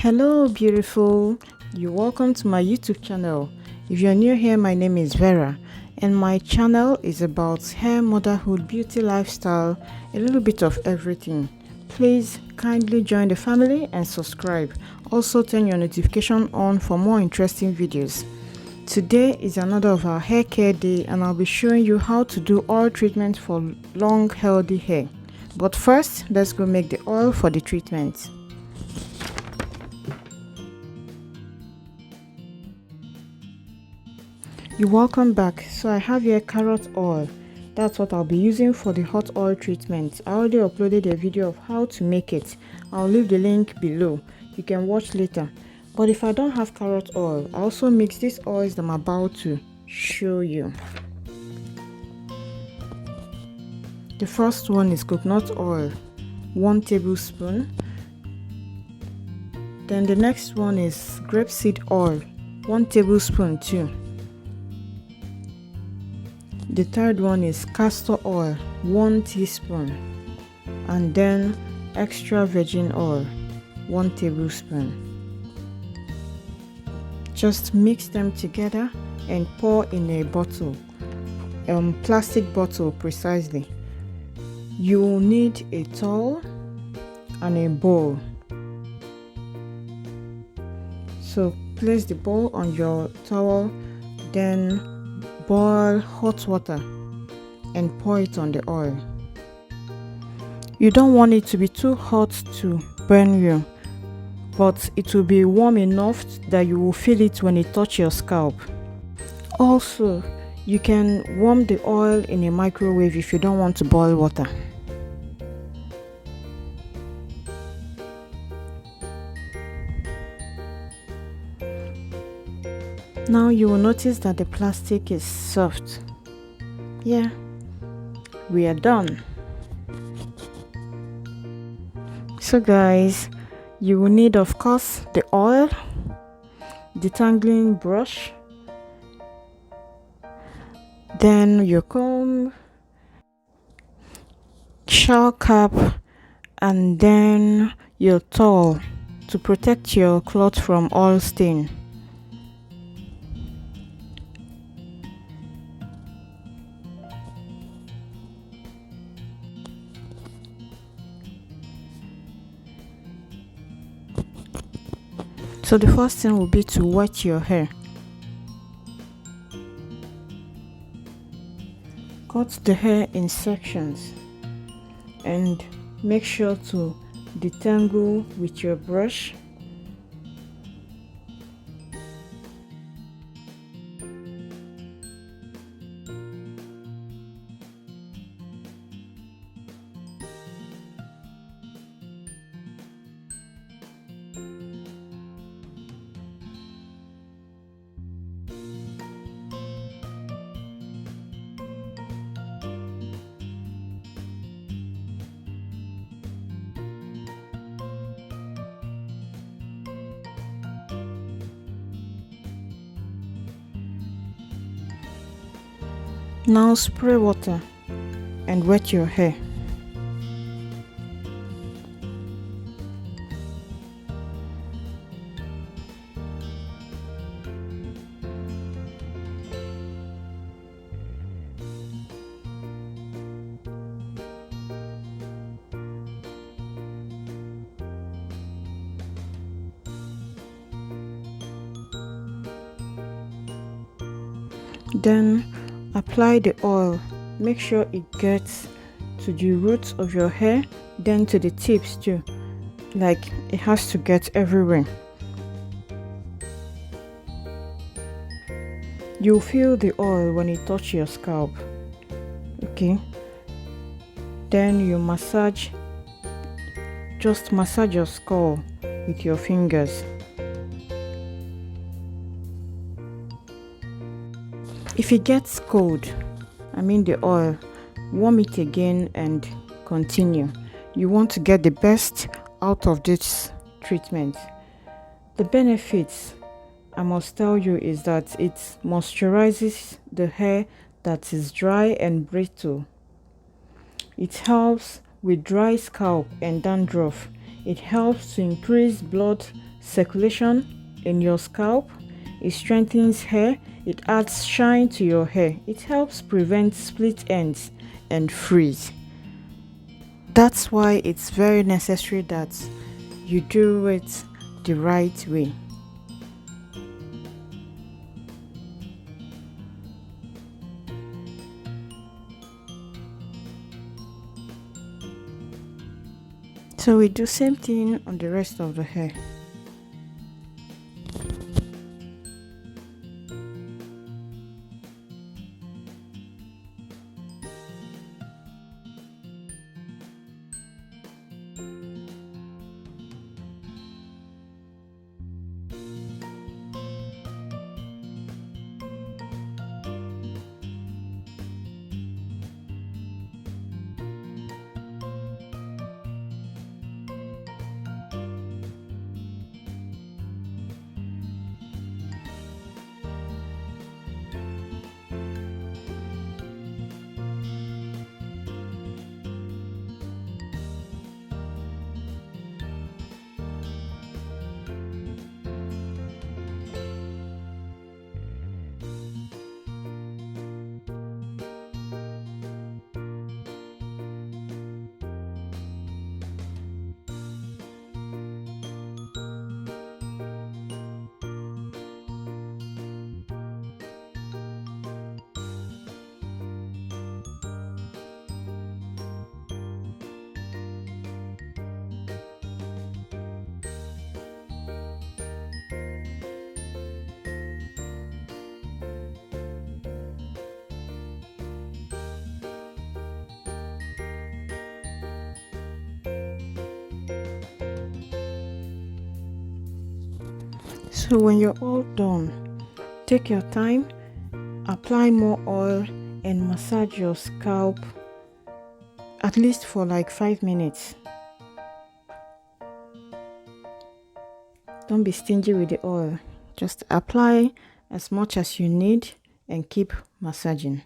Hello beautiful, you're welcome to my YouTube channel. If you're new here, my name is Vera and my channel is about hair, motherhood, beauty, lifestyle, a little bit of everything. Please kindly join the family and subscribe. Also turn your notification on for more interesting videos. Today is another of our hair care day and I'll be showing you how to do oil treatment for long healthy hair. But first, let's go make the oil for the treatment. You're welcome back. So I have here carrot oil. That's what I'll be using for the hot oil treatment. I already uploaded a video of how to make it. I'll leave the link below. You can watch later. But if I don't have carrot oil, I also mix these oils that I'm about to show you. The first one is coconut oil, 1 tablespoon. Then the next one is grapeseed oil, 1 tablespoon too. The third one is castor oil, 1 teaspoon. And then extra virgin oil, 1 tablespoon. Just mix them together and pour in a bottle, plastic bottle precisely. You will need a towel and a bowl. So place the bowl on your towel, then boil hot water and pour it on the oil. You don't want it to be too hot to burn you, but it will be warm enough that you will feel it when it touches your scalp. Also, you can warm the oil in a microwave if you don't want to boil water. Now you will notice that the plastic is soft. Yeah, we are done. So guys, you will need of course the oil, detangling brush, then your comb, shower cap, and then your towel to protect your cloth from oil stain. So the first thing will be to wet your hair. Cut the hair in sections and make sure to detangle with your brush. Now spray water and wet your hair. Then apply the oil. Make sure it gets to the roots of your hair, then to the tips too. Like it has to get everywhere. You'll feel the oil when it touches your scalp. Okay. Then you massage. Just massage your skull with your fingers. If it gets cold, the oil, warm it again and continue. You want to get the best out of this treatment. The benefits I must tell you is that it moisturizes the hair that is dry and brittle. It helps with dry scalp and dandruff. It helps to increase blood circulation in your scalp, it strengthens hair, it adds shine to your hair, it helps prevent split ends and frizz. That's why it's very necessary that you do it the right way. So we do same thing on the rest of the hair. So when you're all done, take your time, apply more oil and massage your scalp at least for like 5 minutes. Don't be stingy with the oil. Just apply as much as you need and keep massaging.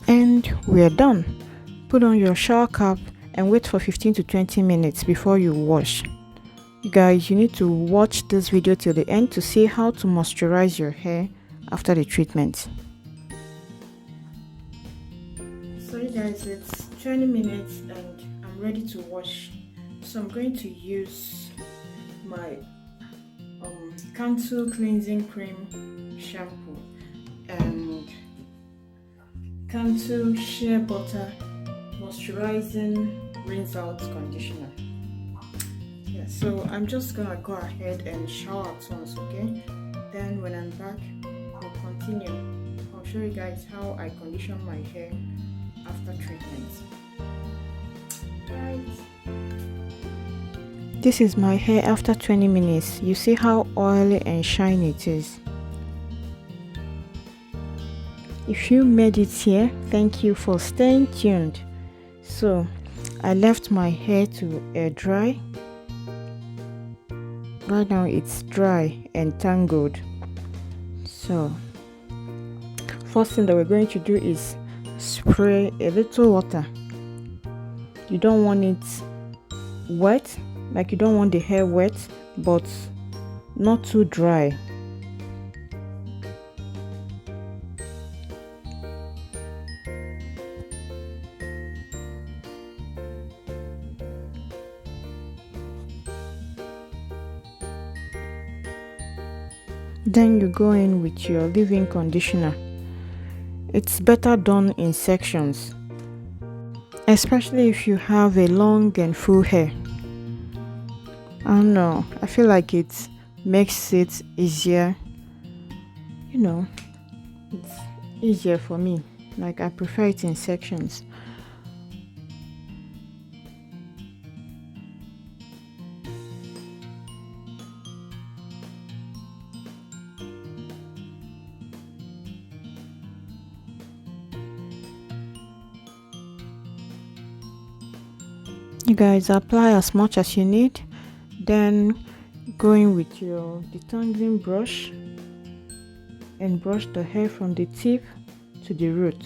And we're done. Put on your shower cap and wait for 15 to 20 minutes before you wash. You guys, you need to watch this video till the end to see how to moisturize your hair after the treatment. So you guys, it's 20 minutes and I'm ready to wash. So I'm going to use my Cantu cleansing cream shampoo and Cantu shea butter moisturizing rinse out conditioner. Yeah, so I'm just gonna go ahead and shower at once, okay? Then when I'm back, we'll continue. I'll show you guys how I condition my hair after treatment. Right. This is my hair after 20 minutes. You see how oily and shiny it is. If you made it here, thank you for staying tuned. So I left my hair to air dry. Right now it's dry and tangled. So first thing that we're going to do is spray a little water. You don't want it wet, like you don't want the hair wet, but not too dry. Then you go in with your leave-in conditioner. It's better done in sections, especially if you have a long and full hair. I don't know, I feel like it makes it easier. You know, it's easier for me. Like I prefer it in sections. You guys apply as much as you need, then go in with your detangling brush and brush the hair from the tip to the root.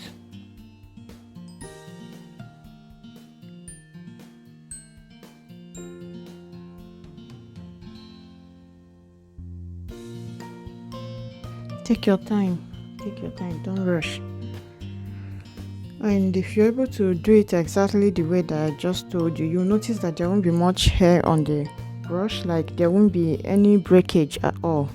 Take your time, don't rush. And if you're able to do it exactly the way that I just told you, you'll notice that there won't be much hair on the brush, like there won't be any breakage at all.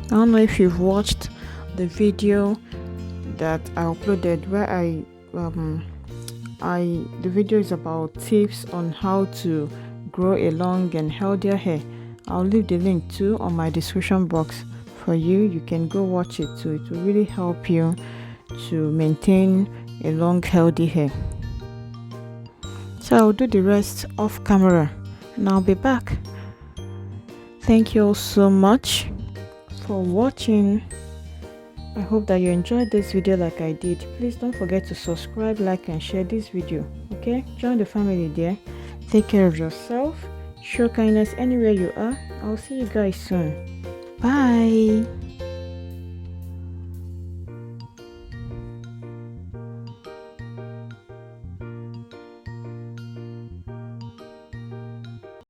I don't know if you've watched the video that I uploaded where the video is about tips on how to grow a long and healthier hair. I'll leave the link too on my description box for you. You can go watch it too. It will really help you to maintain a long healthy hair. So I'll do the rest off camera and I'll be back. Thank you all so much for watching. I hope that you enjoyed this video like I did. Please don't forget to subscribe, like and share this video. Okay, join the family there. Take care of yourself, show kindness anywhere you are. I'll see you guys soon. Bye.